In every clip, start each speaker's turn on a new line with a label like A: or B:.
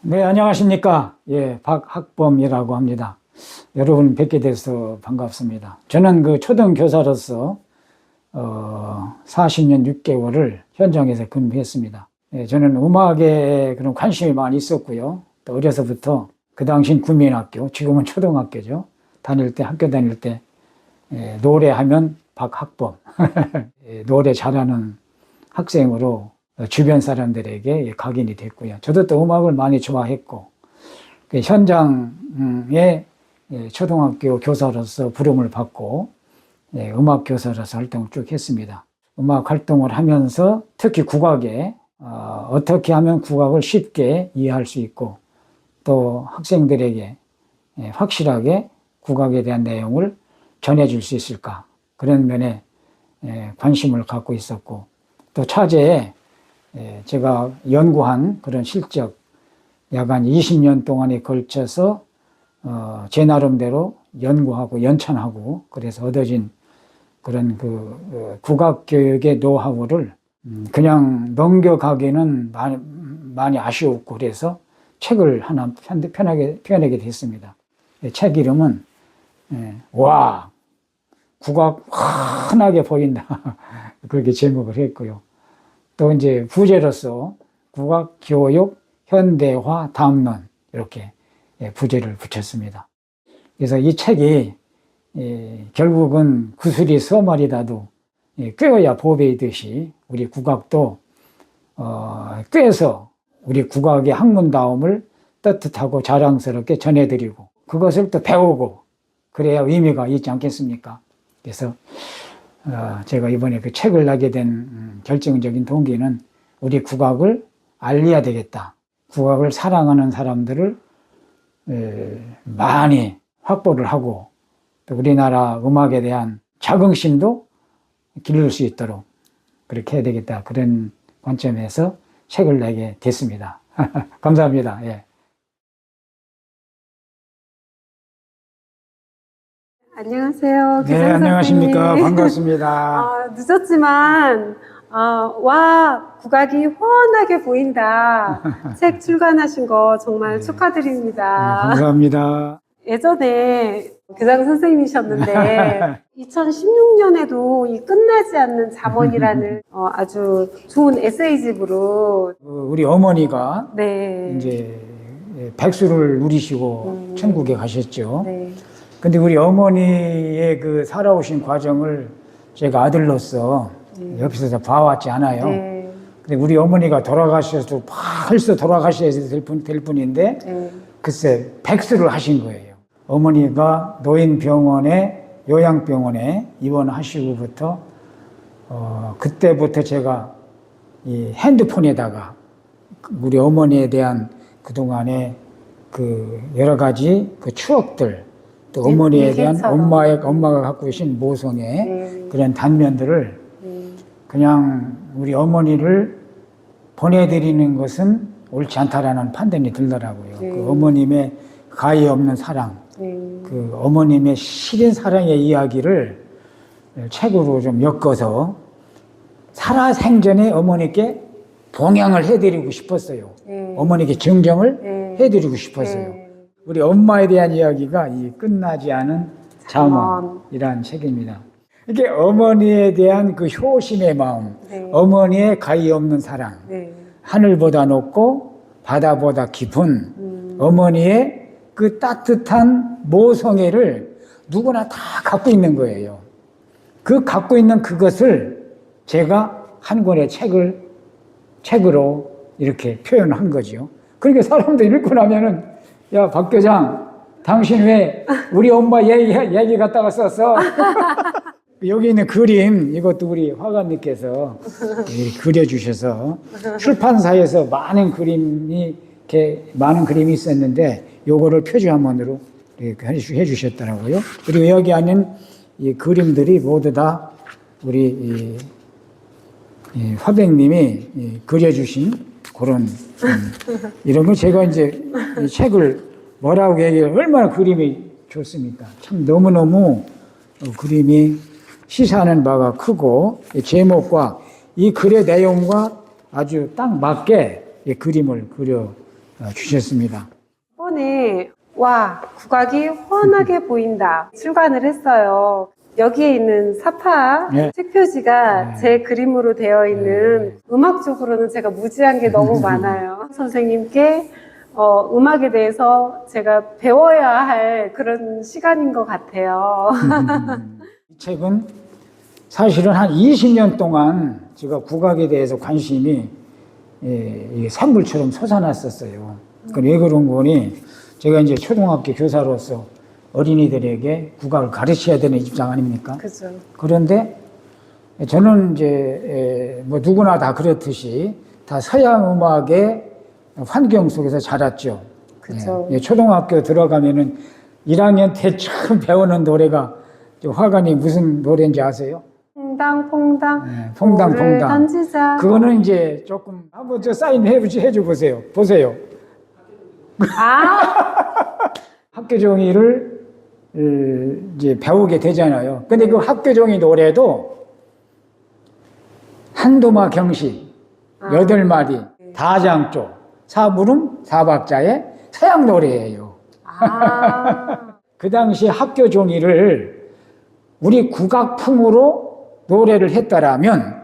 A: 네, 안녕하십니까. 예, 박학범이라고 합니다. 여러분 뵙게 돼서 반갑습니다. 저는 그 초등교사로서, 40년 6개월을 현장에서 근무했습니다. 예, 저는 음악에 그런 관심이 많이 있었고요. 또 어려서부터 그 당시 국민학교, 지금은 초등학교죠. 학교 다닐 때, 노래하면 박학범. 예, 노래 잘하는 학생으로 주변 사람들에게 각인이 됐고요. 저도 또 음악을 많이 좋아했고, 현장에 초등학교 교사로서 부름을 받고, 음악 교사로서 활동을 쭉 했습니다. 음악 활동을 하면서 특히 국악에, 어떻게 하면 국악을 쉽게 이해할 수 있고, 또 학생들에게 확실하게 국악에 대한 내용을 전해줄 수 있을까. 그런 면에 관심을 갖고 있었고, 또 차제에 제가 연구한 그런 실적, 약 한 20년 동안에 걸쳐서 제 나름대로 연구하고 연찬하고 그래서 얻어진 그런 국악 교육의 노하우를 그냥 넘겨가기는 많이 아쉬웠고 그래서 책을 하나 펴내게 됐습니다. 책 이름은 와, 국악 환하게 보인다. 그렇게 제목을 했고요. 또 이제 부제로서 국악 교육 현대화 담론 이렇게 부제를 붙였습니다. 그래서 이 책이 결국은 구슬이 서말이라도 꿰어야 보배이듯이 우리 국악도 꿰서 우리 국악의 학문다움을 떳떳하고 자랑스럽게 전해드리고 그것을 또 배우고 그래야 의미가 있지 않겠습니까? 그래서 제가 이번에 그 책을 내게 된 결정적인 동기는 우리 국악을 알려야 되겠다. 국악을 사랑하는 사람들을 많이 확보를 하고 또 우리나라 음악에 대한 자긍심도 기를 수 있도록 그렇게 해야 되겠다. 그런 관점에서 책을 내게 됐습니다. 감사합니다. 예.
B: 안녕하세요.
A: 네, 안녕하십니까. 반갑습니다.
B: 늦었지만, 와, 국악이 훤하게 보인다. 책 출간하신 거 정말 축하드립니다.
A: 네, 감사합니다.
B: 예전에 교장 선생님이셨는데, 2016년에도 이 끝나지 않는 잠언이라는 아주 좋은 에세이집으로.
A: 우리 어머니가
B: 네.
A: 이제 백수를 누리시고 천국에 가셨죠.
B: 네.
A: 근데 우리 어머니의 그 살아오신 과정을 제가 아들로서 옆에서 봐왔지 않아요.
B: 네.
A: 근데 우리 어머니가 돌아가셔서 벌써 돌아가셔야 될 분인데
B: 네.
A: 글쎄 백수를 하신 거예요. 어머니가 노인병원에 요양병원에 입원하시고부터 그때부터 제가 이 핸드폰에다가 우리 어머니에 대한 그동안의 그 여러 가지 그 추억들 또 어머니에 대한 엄마가 갖고 계신 모성의 그런 단면들을 그냥 우리 어머니를 보내드리는 것은 옳지 않다라는 판단이 들더라고요. 그 어머님의 가히 없는 사랑, 그 어머님의 시린 사랑의 이야기를 책으로 좀 엮어서 살아생전에 어머니께 봉양을 해드리고 싶었어요. 어머니께 증정을 해드리고 싶었어요. 우리 엄마에 대한 이야기가 이 끝나지 않은 잠언이라는 책입니다. 이게 어머니에 대한 그 효심의 마음, 어머니의 가히 없는 사랑, 하늘보다 높고 바다보다 깊은 어머니의 그 따뜻한 모성애를 누구나 다 갖고 있는 거예요. 그 갖고 있는 그것을 제가 한 권의 책으로 이렇게 표현한 거죠. 그러니까 사람들이 읽고 나면은 야, 박 교장, 당신 왜 우리 엄마 얘기 갖다가 썼어? 여기 있는 그림, 이것도 우리 화가님께서 그려주셔서 출판사에서 많은 그림이 있었는데 요거를 표지화면으로 해주셨더라고요. 그리고 여기 안에 이 그림들이 모두 다 우리 이 화백님이 그려주신 그런 이런 거 제가 이제 이 책을 뭐라고 얘기해요? 얼마나 그림이 좋습니까? 참 너무너무 그림이 시사하는 바가 크고 제목과 이 글의 내용과 아주 딱 맞게 그림을 그려 주셨습니다.
B: 이번에 와 국악이 훤하게 보인다 출간을 했어요. 여기에 있는 사파
A: 네.
B: 책표지가
A: 네.
B: 제 그림으로 되어 있는 음악적으로는 제가 무지한 게 너무 많아요. 선생님께 음악에 대해서 제가 배워야 할 그런 시간인 것 같아요.
A: 이 책은 사실은 한 20년 동안 제가 국악에 대해서 관심이 이게 산불처럼 솟아났었어요. 왜 그런 거니? 제가 이제 초등학교 교사로서 어린이들에게 국악을 가르쳐야 되는 입장 아닙니까?
B: 그죠.
A: 그런데 저는 이제 뭐 누구나 다 그렇듯이 다 서양 음악의 환경 속에서 자랐죠.
B: 그죠.
A: 초등학교 들어가면은 1학년 때 처음 배우는 노래가 화관이 무슨 노래인지 아세요?
B: 퐁당퐁당
A: 퐁당퐁당.
B: 돌을 던지자.
A: 그거는 이제 조금 한번 저 사인 해줘 보세요. 보세요. 학교 종이를 이제 배우게 되잖아요. 근데 그 학교 종이 노래도 한도마 경시, 8마디, 다장조, 사부름, 사박자의 서양 노래예요. 그 당시 학교 종이를 우리 국악풍으로 노래를 했더라면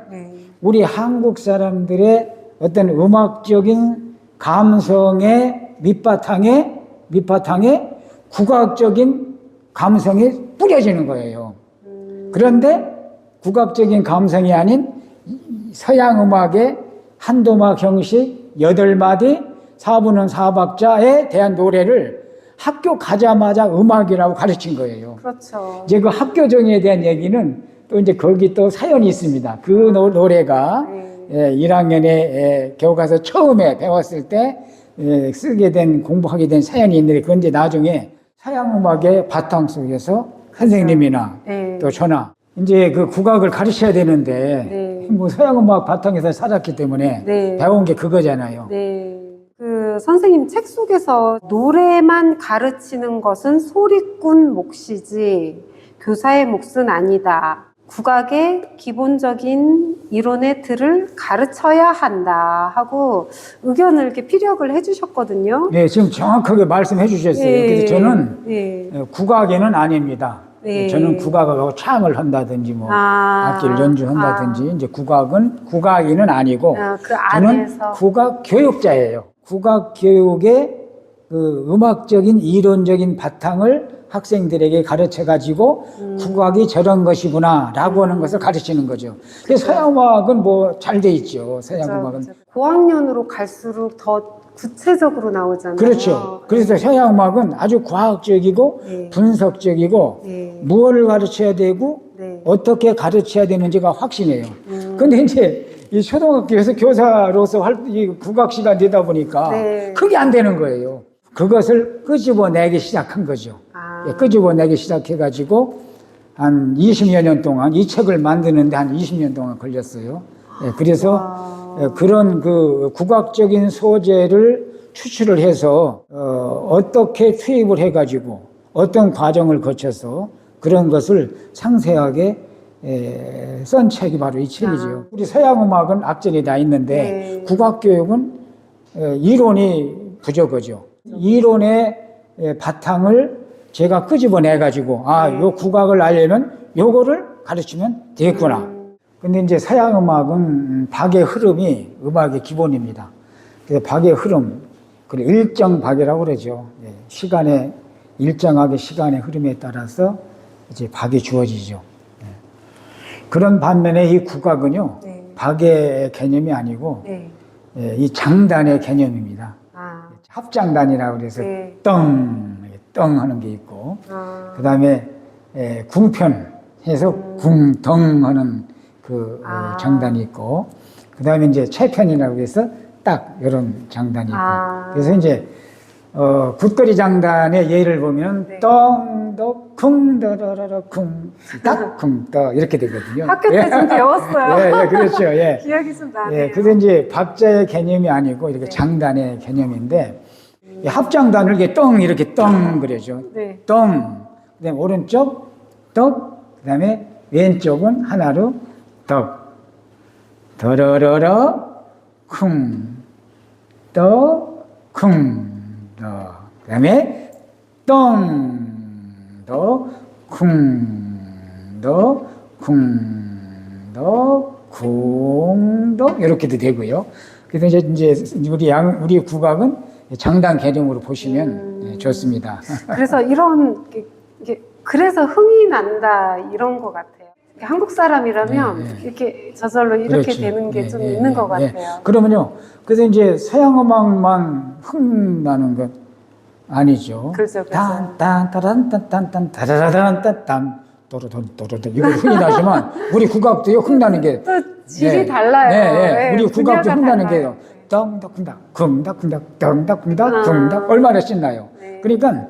A: 우리 한국 사람들의 어떤 음악적인 감성의 밑바탕에 국악적인 감성이 뿌려지는 거예요. 그런데 국악적인 감성이 아닌 서양 음악의 한도마 형식 8마디 사부는 사박자에 대한 노래를 학교 가자마자 음악이라고 가르친 거예요.
B: 그렇죠.
A: 이제 그 학교 정의에 대한 얘기는 또 이제 거기 또 사연이 있습니다. 그 노래가 1학년에 겨우 가서 처음에 배웠을 때 쓰게 된 공부하게 된 사연이 있는데 그건 이제 나중에 서양 음악의 바탕 속에서 선생님이나 또 저나 이제 그 국악을 가르쳐야 되는데 뭐 서양 음악 바탕에서 살았기 때문에 배운 게 그거잖아요.
B: 그 선생님 책 속에서 노래만 가르치는 것은 소리꾼 몫이지 교사의 몫은 아니다. 국악의 기본적인 이론의 틀을 가르쳐야 한다 하고 의견을 이렇게 피력을 해주셨거든요.
A: 네, 지금 정확하게 말씀해 주셨어요. 그래서 저는 국악에는 아닙니다. 저는 국악하고 창을 한다든지 뭐 악기를 연주한다든지 이제 국악인은 아니고
B: 그
A: 저는
B: 안에서
A: 국악 교육자예요. 국악 교육의 그 음악적인 이론적인 바탕을 학생들에게 가르쳐 가지고 국악이 저런 것이구나 라고 하는 것을 가르치는 거죠. 근데 서양 음악은 뭐 잘 돼 있죠. 서양 음악은.
B: 고학년으로 갈수록 더 구체적으로 나오잖아요.
A: 그렇죠. 그래서 서양 음악은 아주 과학적이고 분석적이고 무엇을 가르쳐야 되고 어떻게 가르쳐야 되는지가 확신해요. 근데 이제 이 초등학교에서 교사로서 이 국악 시간 되다 보니까 그게 안 되는 거예요. 그것을 끄집어내기 시작한 거죠. 끄집어내기 시작해가지고 한 20여 년 동안 이 책을 만드는데 한 20년 동안 걸렸어요. 그래서 그런 그 국악적인 소재를 추출을 해서 어떻게 투입을 해가지고 어떤 과정을 거쳐서 그런 것을 상세하게 쓴 책이 바로 이 책이죠. 우리 서양 음악은 악전이 다 있는데 국악교육은 이론이 부족하죠. 이론의 바탕을 제가 끄집어내가지고 요 국악을 알려면 요거를 가르치면 되겠구나. 근데 이제 서양 음악은 박의 흐름이 음악의 기본입니다. 그래서 박의 흐름, 그리고 일정 박이라고 그러죠. 시간에, 일정하게 시간의 흐름에 따라서 이제 박이 주어지죠. 그런 반면에 이 국악은요, 박의 개념이 아니고, 이 장단의 개념입니다. 합장단이라고 그래서 떵 하는 게 있고, 그 다음에 궁편해서 궁덩 하는 그 장단이 있고, 그 다음에 이제 채편이라고 해서 딱 이런 장단이 있고, 그래서 이제 굿거리 장단의 예를 보면 떵덕 쿵더러러 쿵딱 쿵떠 이렇게 되거든요.
B: 학교 때 좀 배웠어요.
A: 그렇죠.
B: 기억이 좀 나네요.
A: 그래서 이제 박자의 개념이 아니고 이렇게 장단의 개념인데 이 합장단을 이렇게 떵 그러죠. 떵. 그다음에 오른쪽 떡. 그다음에 왼쪽은 하나로 덕. 더러러러 쿵. 떡. 쿵더 그다음에 똥더 쿵더 쿵더 쿵더 이렇게도 되고요. 그래서 이제 우리 국악은 장단 개념으로 보시면 좋습니다.
B: 그래서 그래서 흥이 난다 이런 것 같아요. 한국 사람이라면 이렇게 저절로 이렇게
A: 그렇지.
B: 되는 게 좀 있는 것 같아요.
A: 그러면요. 그래서 이제 서양 음악만 흥 나는 건 아니죠.
B: 그렇죠.
A: 딴딴따란딴딴딴 다라라란딴딴 또로도로도 이거 흥이 나지만 우리 국악도요 흥 나는 게
B: 또 질이 달라요.
A: 우리 국악도
B: 분야가
A: 흥 나는
B: 달라요.
A: 게 덩덕쿵닥 쿵닥쿵닥 덩덕쿵닥 쿵닥 얼마나 신나요.
B: 네.
A: 그러니까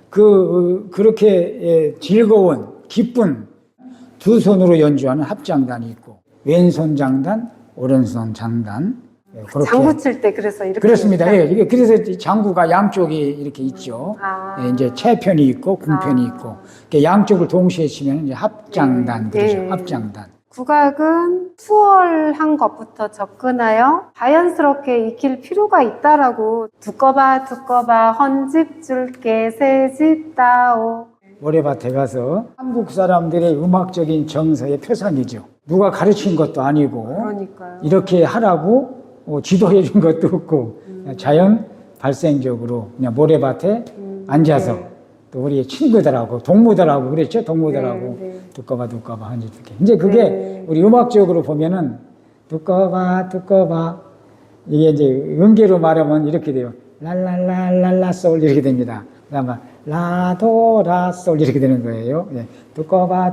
A: 그렇게 즐거운 기쁜 두 손으로 연주하는 합장단이 있고 왼손 장단, 오른손 장단 그렇게
B: 장구 칠 때 그래서 이렇게
A: 그렇습니다. 이게 그래서 장구가 양쪽이 이렇게 있죠. 이제 채편이 있고 궁편이 있고 양쪽을 동시에 치면 이제 합장단 그러죠. 합장단.
B: 국악은 수월한 것부터 접근하여 자연스럽게 익힐 필요가 있다라고 두꺼봐 헌집 줄게 새집 따오.
A: 모래밭에 가서 한국 사람들의 음악적인 정서의 표상이죠. 누가 가르친 것도 아니고
B: 그러니까요.
A: 이렇게 하라고 지도해 준 것도 없고 자연 발생적으로 그냥 모래밭에 앉아서 또 우리 친구들하고 동무들하고 그랬죠. 동무들하고 두꺼봐 한지 이렇게. 이제 그게 우리 음악적으로 보면은 두꺼봐 이게 이제 음계로 말하면 이렇게 돼요. 랄랄랄랄라 솔 이렇게 됩니다. 그다음에 라도라솔 이렇게 되는 거예요. 두꺼봐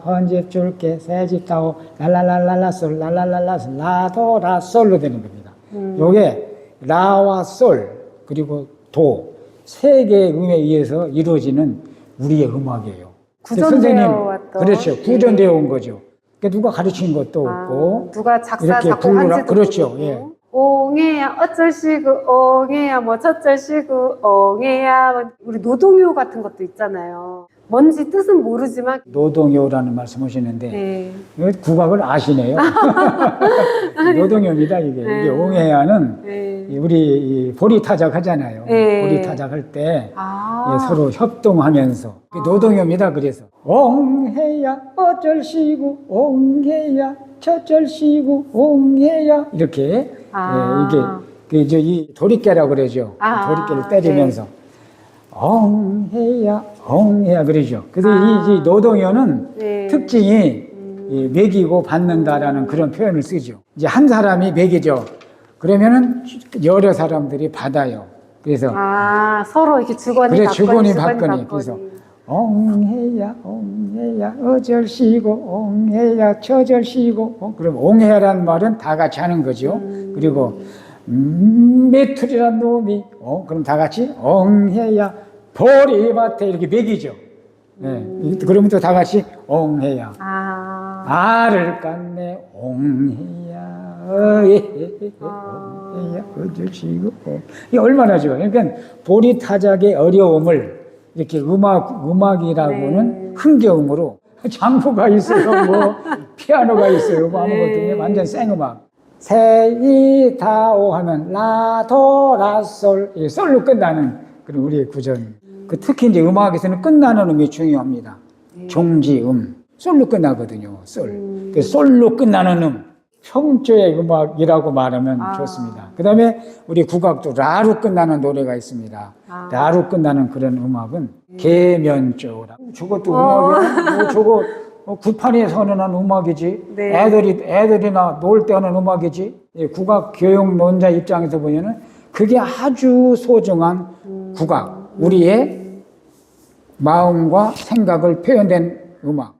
A: 헌집 줄게 새집 따오 랄랄랄랄라솔 랄랄랄라솔 라도라솔로 되는 겁니다. 요게 라와 솔 그리고 도 세 개의 음에 의해서 이루어지는 우리의 음악이에요.
B: 구전되어 왔던.
A: 그렇죠. 구전되어 온 거죠. 그러니까 누가 가르친 것도 없고
B: 누가 작사
A: 이렇게
B: 작곡한지도
A: 그렇죠.
B: 모르고. 옹해야 어쩔시구 옹해야 뭐 저쩔시구 옹해야 우리 노동요 같은 것도 있잖아요. 뭔지 뜻은 모르지만
A: 노동요라는 말씀하시는데 국악을 아시네요. 노동요입니다. 이게 옹해야는 우리 보리타작 하잖아요. 보리타작 할 때 서로 협동하면서 노동요입니다. 그래서 옹해야 어쩔시구 옹해야 저쩔시구 옹해야 이렇게 이게 이제 이 도리깨라고 그러죠. 도리깨를 때리면서 엉해야 그러죠. 그래서 이 노동요는 특징이 매기고 받는다라는 그런 표현을 쓰죠. 이제 한 사람이 매기죠. 그러면은 여러 사람들이 받아요. 그래서
B: 서로 이렇게 주거니
A: 그래
B: 받거니
A: 주거니 받거니 그래서 옹해야 어절시고 옹해야 저절시고 그럼 옹해야라는 말은 다 같이 하는 거죠. 그리고 메투리란 놈이 그럼 다 같이 옹해야 보리밭에 이렇게 매기죠. 그러면 또 다 같이 옹해야 알을 깠네 옹해야 옹해야 어절시고 이게 얼마나 좋아요. 그러니까 보리타작의 어려움을 이렇게 음악이라고는 흥겨움으로 장구가 있어요, 뭐 피아노가 있어요, 뭐 아무것도 완전 생음악. 세이다오 하면 라도라솔 솔로 끝나는 그런 우리의 구전. 특히 이제 음악에서는 끝나는 음이 중요합니다. 종지음 솔로 끝나거든요. 솔. 솔로 끝나는 평조의 음악이라고 말하면 좋습니다. 그 다음에 우리 국악도 라로 끝나는 노래가 있습니다. 라로 끝나는 그런 음악은 계면조라. 저것도 음악이야? 저거 구판에 선언한 음악이지. 애들이나 놀 때 하는 음악이지. 국악 교육 논자 입장에서 보면은 그게 아주 소중한 국악. 우리의 마음과 생각을 표현된 음악.